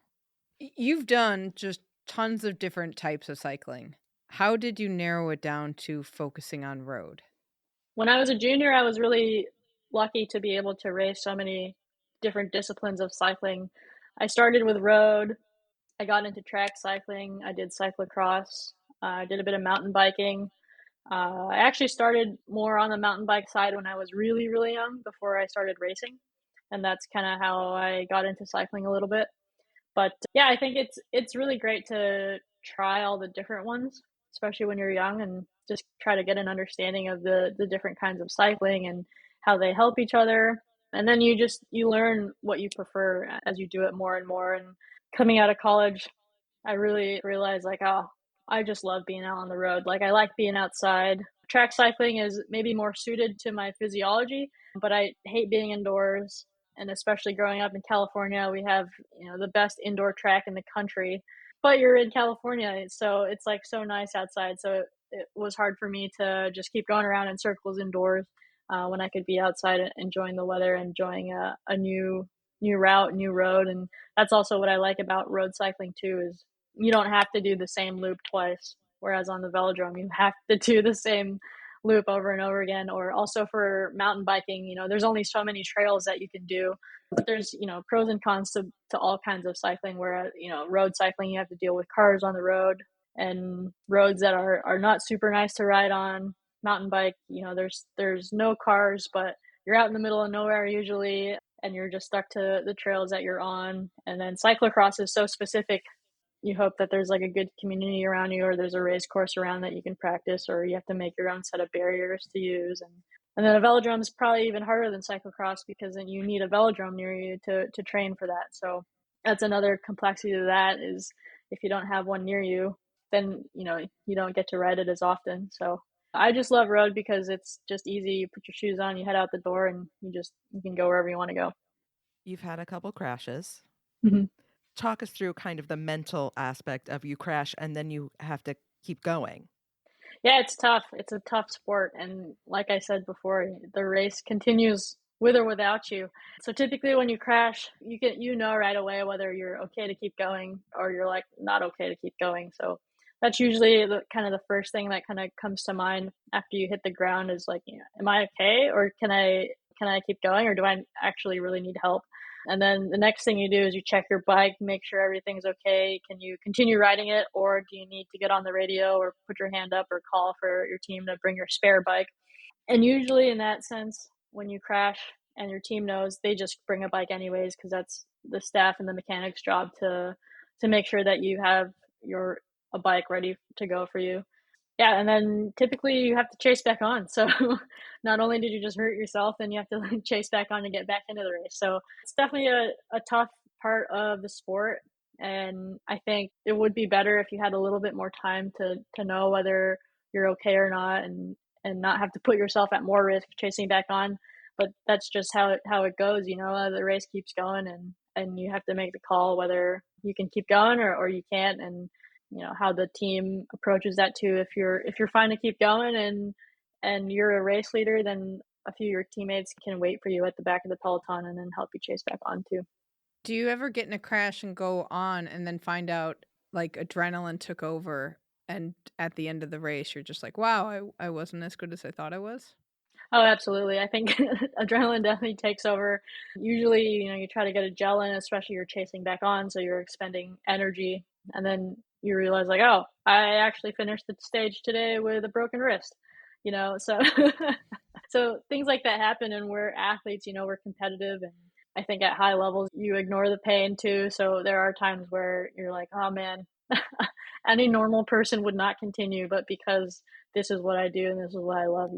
You've done just tons of different types of cycling. How did you narrow it down to focusing on road? When I was a junior, I was really lucky to be able to race so many different disciplines of cycling. I started with road. I got into track cycling. I did cyclocross. I did a bit of mountain biking. I actually started more on the mountain bike side when I was really, really young, before I started racing. And that's kind of how I got into cycling a little bit. But yeah, I think it's really great to try all the different ones, especially when you're young, and just try to get an understanding of the different kinds of cycling and how they help each other. And then you learn what you prefer as you do it more and more. And coming out of college, I really realized, like, oh, I just love being out on the road. Like, I like being outside. Track cycling is maybe more suited to my physiology, but I hate being indoors. And especially growing up in California, we have, the best indoor track in the country, but you're in California, so it's like so nice outside. So it was hard for me to just keep going around in circles indoors when I could be outside enjoying the weather, enjoying a new route, new road. And that's also what I like about road cycling too, is you don't have to do the same loop twice. Whereas on the velodrome, you have to do the same loop over and over again. Or also for mountain biking, there's only so many trails that you can do. But there's, pros and cons to all kinds of cycling, where, road cycling, you have to deal with cars on the road and roads that are not super nice to ride on. Mountain bike, there's no cars, but you're out in the middle of nowhere usually, and you're just stuck to the trails that you're on. And then cyclocross is so specific. You hope that there's like a good community around you, or there's a race course around that you can practice, or you have to make your own set of barriers to use. And then a velodrome is probably even harder than cyclocross, because then you need a velodrome near you to train for that. So that's another complexity to that, is if you don't have one near you, then, you don't get to ride it as often. So I just love road because it's just easy. You put your shoes on, you head out the door, and you can go wherever you want to go. You've had a couple crashes. Mm-hmm. Talk us through kind of the mental aspect of you crash and then you have to keep going. Yeah, it's tough. It's a tough sport. And like I said before, the race continues with or without you. So typically when you crash, you know right away whether you're okay to keep going or you're like not okay to keep going. So that's usually the kind of the first thing that kind of comes to mind after you hit the ground is like, am I okay, or can I keep going, or do I actually really need help? And then the next thing you do is you check your bike, make sure everything's okay. Can you continue riding it, or do you need to get on the radio or put your hand up or call for your team to bring your spare bike? And usually in that sense, when you crash and your team knows, they just bring a bike anyways, because that's the staff and the mechanic's job to make sure that you have a bike ready to go for you. Yeah, and then typically you have to chase back on. So not only did you just hurt yourself, then you have to chase back on to get back into the race. So it's definitely a tough part of the sport. And I think it would be better if you had a little bit more time to know whether you're okay or not, and not have to put yourself at more risk chasing back on. But that's just how it goes. The race keeps going, and you have to make the call whether you can keep going or you can't. And how the team approaches that too. If you're fine to keep going and you're a race leader, then a few of your teammates can wait for you at the back of the peloton and then help you chase back on too. Do you ever get in a crash and go on and then find out like adrenaline took over, and at the end of the race you're just like, wow, I wasn't as good as I thought I was? Oh, absolutely. I think adrenaline definitely takes over. Usually, you try to get a gel in, especially you're chasing back on, so you're expending energy, and then you realize like, oh, I actually finished the stage today with a broken wrist. So so things like that happen, and we're athletes, we're competitive, and I think at high levels you ignore the pain too. So there are times where you're like, oh man, any normal person would not continue, but because this is what I do and this is what I love,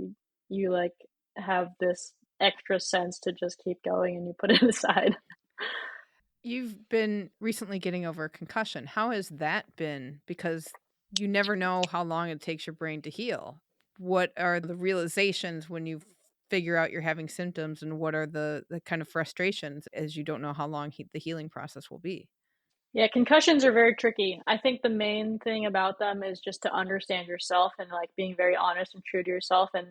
you like have this extra sense to just keep going, and you put it aside. You've been recently getting over a concussion. How has that been? Because you never know how long it takes your brain to heal. What are the realizations when you figure out you're having symptoms, and what are the kind of frustrations as you don't know how long the healing process will be? Yeah, concussions are very tricky. I think the main thing about them is just to understand yourself and like being very honest and true to yourself. And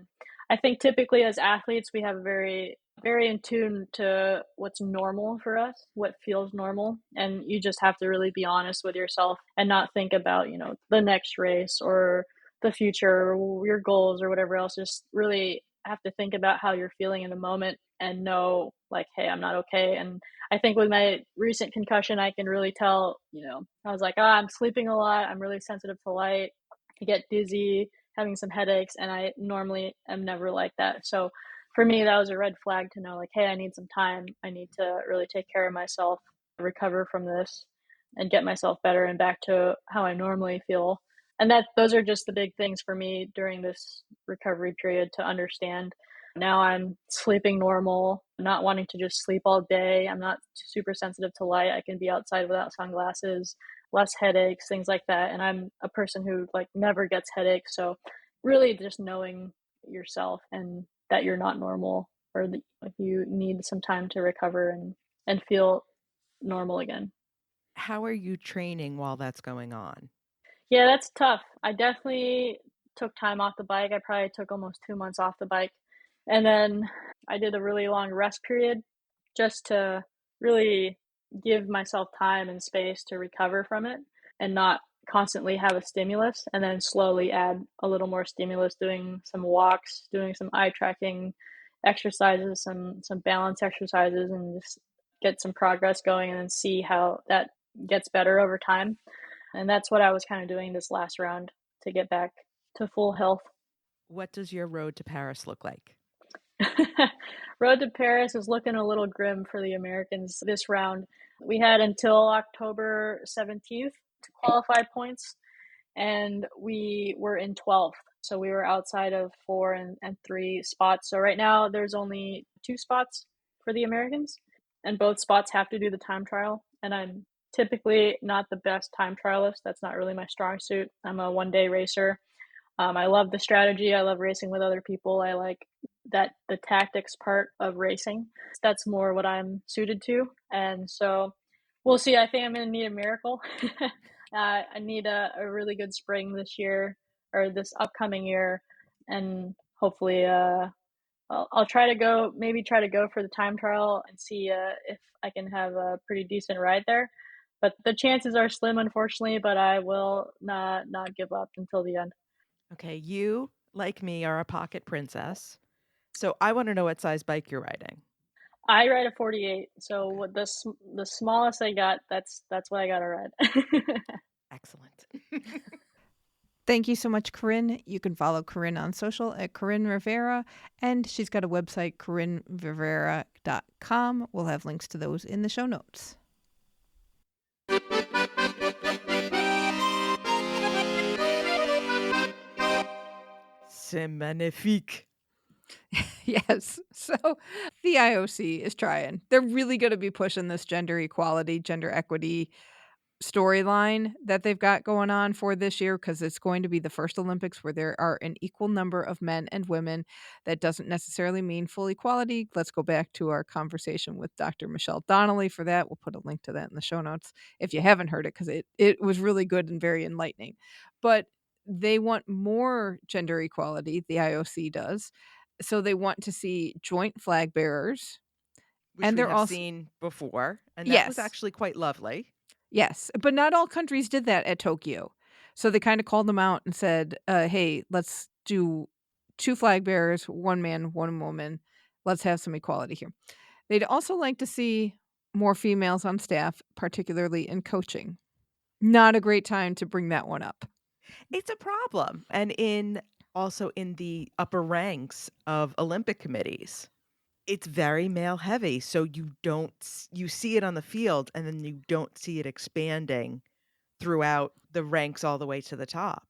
I think typically as athletes, we have very, very in tune to what's normal for us, what feels normal. And you just have to really be honest with yourself and not think about, the next race or the future or your goals or whatever else. Just really have to think about how you're feeling in the moment and know like, hey, I'm not okay. And I think with my recent concussion, I can really tell, I was like, I'm sleeping a lot. I'm really sensitive to light. I get dizzy, having some headaches, and I normally am never like that. So for me, that was a red flag to know like, hey, I need some time. I need to really take care of myself, recover from this, and get myself better and back to how I normally feel. And those are just the big things for me during this recovery period to understand. Now I'm sleeping normal, not wanting to just sleep all day. I'm not super sensitive to light. I can be outside without sunglasses, less headaches, things like that. And I'm a person who like never gets headaches. So really just knowing yourself and that you're not normal, or that you need some time to recover and feel normal again. How are you training while that's going on? Yeah, that's tough. I definitely took time off the bike. I probably took almost 2 months off the bike. And then I did a really long rest period just to really give myself time and space to recover from it and not constantly have a stimulus, and then slowly add a little more stimulus, doing some walks, doing some eye tracking exercises, some balance exercises, and just get some progress going and then see how that gets better over time. And that's what I was kind of doing this last round to get back to full health. What does your road to Paris look like? Road to Paris is looking a little grim for the Americans this round. We had until October 17th to qualify points, and we were in 12th. So we were outside of 4 and 3 spots. So right now there's only 2 spots for the Americans, and both spots have to do the time trial. And I'm typically not the best time trialist. That's not really my strong suit. I'm a one-day racer. I love the strategy. I love racing with other people. I like the tactics part of racing. That's more what I'm suited to. And so we'll see. I think I'm going to need a miracle. I need a really good spring this year, or this upcoming year. And hopefully I'll try to go for the time trial and see if I can have a pretty decent ride there. but the chances are slim, unfortunately. But I will not give up until the end. Okay, you, like me, are a pocket princess. So I want to know what size bike you're riding. I ride a 48, so what the smallest I got, that's what I got to ride. Excellent. Thank you so much, Coryn. You can follow Coryn on social at Coryn Rivera, and she's got a website, CorynRivera.com. We'll have links to those in the show notes. C'est magnifique. Yes. So the IOC is trying. They're really going to be pushing this gender equality, gender equity storyline that they've got going on for this year, because it's going to be the first Olympics where there are an equal number of men and women. That doesn't necessarily mean full equality. Let's go back to our conversation with Dr. Michele Donnelly for that. We'll put a link to that in the show notes if you haven't heard it, because it was really good and very enlightening. But they want more gender equality, the IOC does. So they want to see joint flag bearers. Which And we they're have also, seen before, and that was yes. actually quite lovely. Yes, but not all countries did that at Tokyo. So they kind of called them out and said, hey, let's do 2 flag bearers, 1 man, 1 woman. Let's have some equality here. They'd also like to see more females on staff, particularly in coaching. Not a great time to bring that one up. It's a problem. And also in the upper ranks of Olympic committees, it's very male heavy. So you see it on the field and then you don't see it expanding throughout the ranks all the way to the top.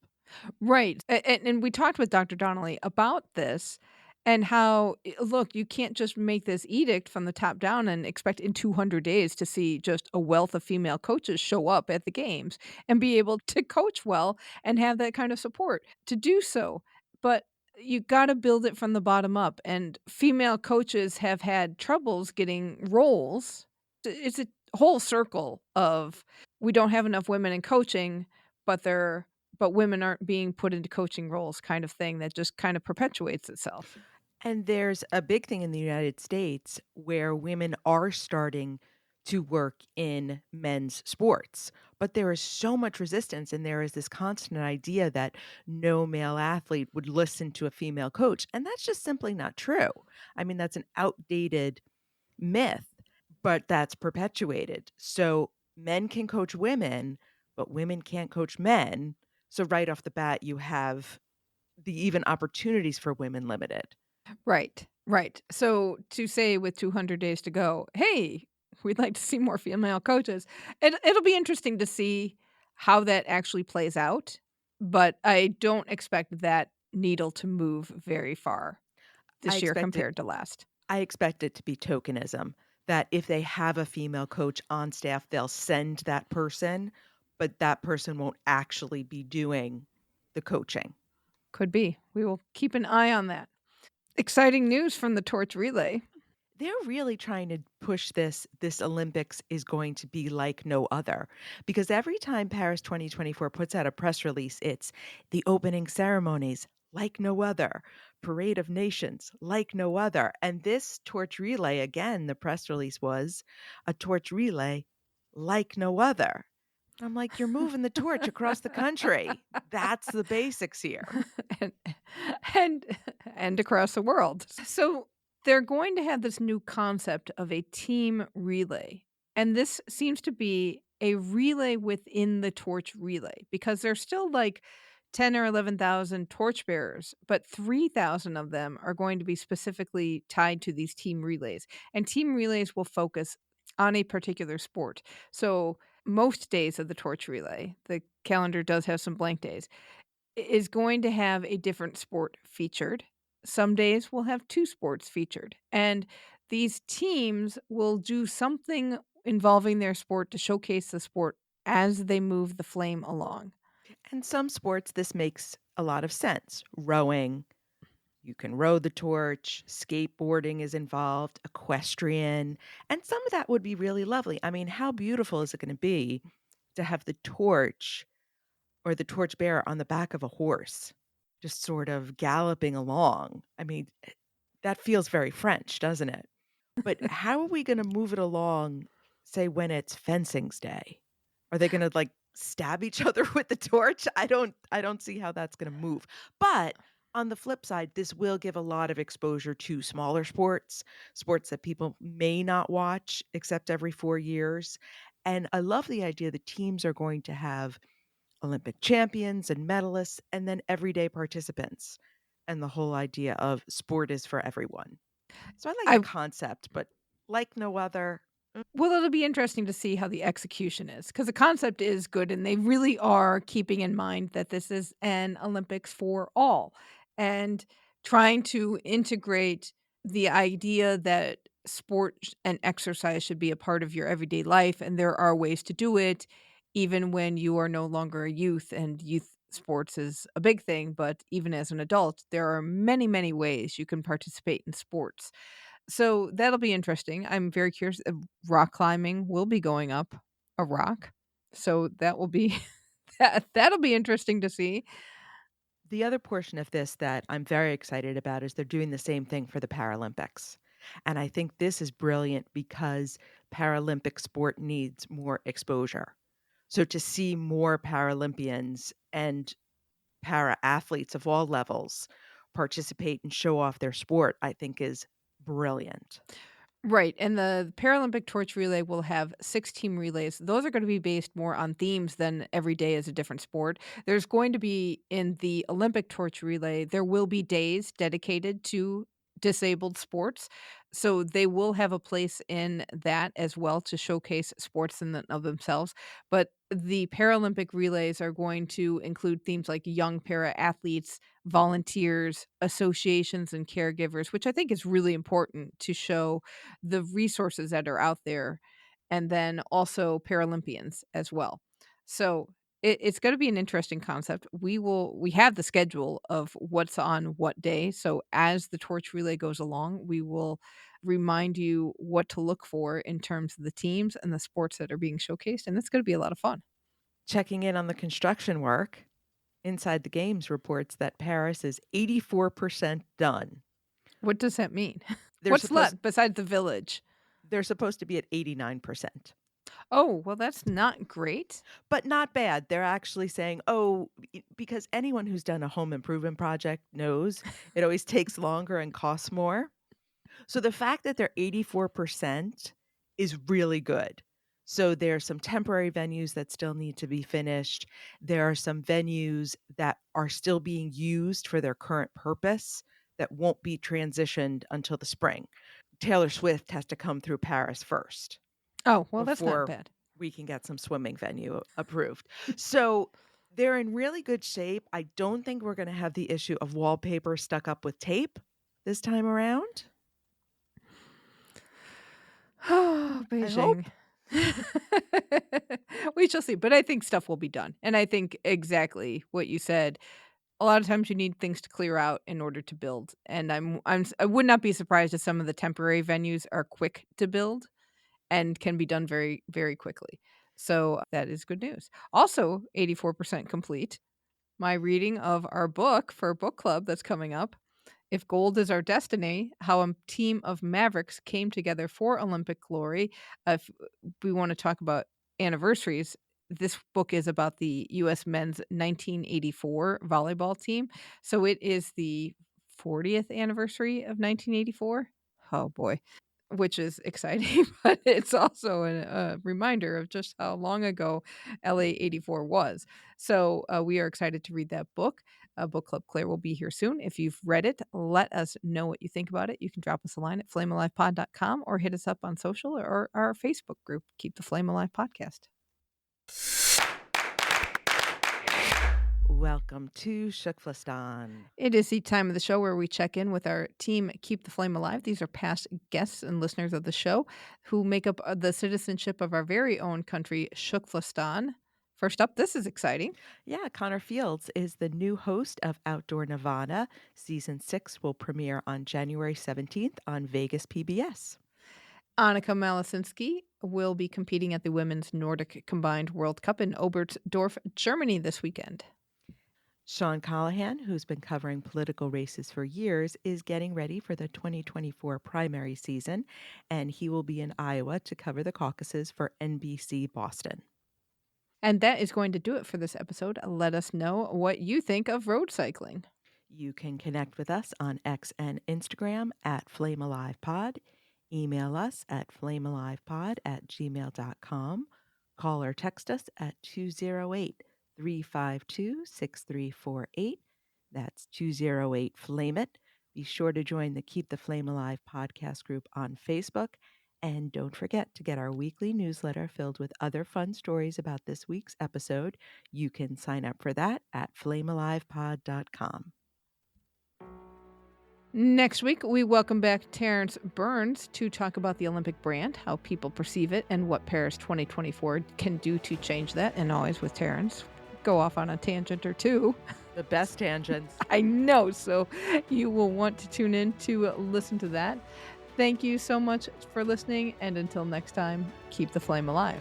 Right. And we talked with Dr. Donnelly about this and how, look, you can't just make this edict from the top down and expect in 200 days to see just a wealth of female coaches show up at the games and be able to coach well and have that kind of support to do so. But you got to build it from the bottom up. And female coaches have had troubles getting roles. It's a whole circle of, we don't have enough women in coaching, but women aren't being put into coaching roles, kind of thing that just kind of perpetuates itself. And there's a big thing in the United States where women are starting to work in men's sports, but there is so much resistance, and there is this constant idea that no male athlete would listen to a female coach, and that's just simply not true. I mean, that's an outdated myth, but that's perpetuated. So men can coach women, but women can't coach men. So right off the bat, you have the even opportunities for women limited. Right, right. So to say with 200 days to go, hey, we'd like to see more female coaches, it'll be interesting to see how that actually plays out. But I don't expect that needle to move very far I this year expect it compared to last. I expect it to be tokenism, that if they have a female coach on staff, they'll send that person, but that person won't actually be doing the coaching. Could be. We will keep an eye on that. Exciting news from the torch relay. They're really trying to push this Olympics is going to be like no other, because every time Paris 2024 puts out a press release, it's the opening ceremonies like no other, parade of nations like no other. And this torch relay, again, the press release was a torch relay like no other. I'm like, you're moving the torch across the country. That's the basics here. and, and and across the world. So they're going to have this new concept of a team relay. And this seems to be a relay within the torch relay, because there's still like 10 or 11,000 torchbearers, but 3,000 of them are going to be specifically tied to these team relays. And team relays will focus on a particular sport. So most days of the torch relay, the calendar does have some blank days, is going to have a different sport featured. Some days will have 2 sports featured. And these teams will do something involving their sport to showcase the sport as they move the flame along. And some sports, this makes a lot of sense. Rowing, you can row the torch, skateboarding is involved, equestrian, and some of that would be really lovely. I mean, how beautiful is it going to be to have the torch or the torch bearer on the back of a horse, just sort of galloping along? I mean, that feels very French, doesn't it? But how are we going to move it along, say, when it's fencing's day? Are they gonna, like, stab each other with the torch? I don't see how that's gonna move. But on the flip side, this will give a lot of exposure to smaller sports, sports that people may not watch except every 4 years. And I love the idea that teams are going to have Olympic champions and medalists and then everyday participants, and the whole idea of sport is for everyone. So I like the I concept, but like no other. Well, it'll be interesting to see how the execution is because the concept is good and they really are keeping in mind that this is an Olympics for all and trying to integrate the idea that sport and exercise should be a part of your everyday life. And there are ways to do it even when you are no longer a youth and youth sports is a big thing. But even as an adult, there are many, many ways you can participate in sports. So that'll be interesting. I'm very curious. Rock climbing will be going up a rock. So that will be that'll be interesting to see. The other portion of this that I'm very excited about is they're doing the same thing for the Paralympics. And I think this is brilliant because Paralympic sport needs more exposure. So to see more Paralympians and para athletes of all levels participate and show off their sport, I think is brilliant. Right, and the Paralympic torch relay will have 6 team relays. Those are gonna be based more on themes than every day is a different sport. There's going to be in the Olympic torch relay, there will be days dedicated to disabled sports. So they will have a place in that as well to showcase sports in and of themselves. But the Paralympic relays are going to include themes like young para athletes, volunteers, associations, and caregivers, which I think is really important to show the resources that are out there, and then also Paralympians as well. So it's going to be an interesting concept. We have the schedule of what's on what day. So as the torch relay goes along, we will remind you what to look for in terms of the teams and the sports that are being showcased. And it's going to be a lot of fun. Checking in on the construction work, Inside the Games reports that Paris is 84% done. What does that mean? They're What's supposed left besides the village? they're supposed to be at 89%. Oh, well, that's not great. But not bad. They're actually saying, "Oh," because anyone who's done a home improvement project knows it always takes longer and costs more. So the fact that they're 84% is really good. So there are some temporary venues that still need to be finished. There are some venues that are still being used for their current purpose that won't be transitioned until the spring. Taylor Swift has to come through Paris first Oh, well, that's not before bad. we can get some swimming venue approved. So they're in really good shape. I don't think we're going to have the issue of wallpaper stuck up with tape this time around. Oh, I hope. Beijing. We shall see, but I think stuff will be done. And I think exactly what you said. A lot of times you need things to clear out in order to build. And I would not be surprised if some of the temporary venues are quick to build and can be done very, very quickly. So that is good news. Also, 84% complete. My reading of our book for book club that's coming up. If Gold is Our Destiny, How a Team of Mavericks Came Together for Olympic Glory. If we want to talk about anniversaries, this book is about the U.S. men's 1984 volleyball team. So it is the 40th anniversary of 1984. Oh boy, which is exciting, but it's also a reminder of just how long ago LA 84 was. So we are excited to read that book. Book Club Claire will be here soon. If you've read it, let us know what you think about it. You can drop us a line at flamealivepod.com or hit us up on social or our Facebook group, Keep the Flame Alive Podcast. Welcome to Shukflistan. It is the time of the show where we check in with our team, Keep the Flame Alive. These are past guests and listeners of the show who make up the citizenship of our very own country, Shukflistan. First up, this is exciting. Yeah, Connor Fields is the new host of Outdoor Nirvana. Season 6 will premiere on January 17th on Vegas PBS. Annika Malasinski will be competing at the Women's Nordic Combined World Cup in Oberstdorf, Germany this weekend. Sean Callahan, who's been covering political races for years, is getting ready for the 2024 primary season, and he will be in Iowa to cover the caucuses for NBC Boston. And that is going to do it for this episode. Let us know what you think of road cycling. You can connect with us on X and Instagram at FlameAlivePod. Email us at flamealivepod@gmail.com. Call or text us at 208-352-6348. That's 208-FLAME-IT. Be sure to join the Keep the Flame Alive podcast group on Facebook. And don't forget to get our weekly newsletter filled with other fun stories about this week's episode. You can sign up for that at flamealivepod.com. Next week, we welcome back Terrence Burns to talk about the Olympic brand, how people perceive it, and what Paris 2024 can do to change that. And always with Terrence, go off on a tangent or two. The best tangents. I know, so you will want to tune in to listen to that. Thank you so much for listening, and until next time, keep the flame alive.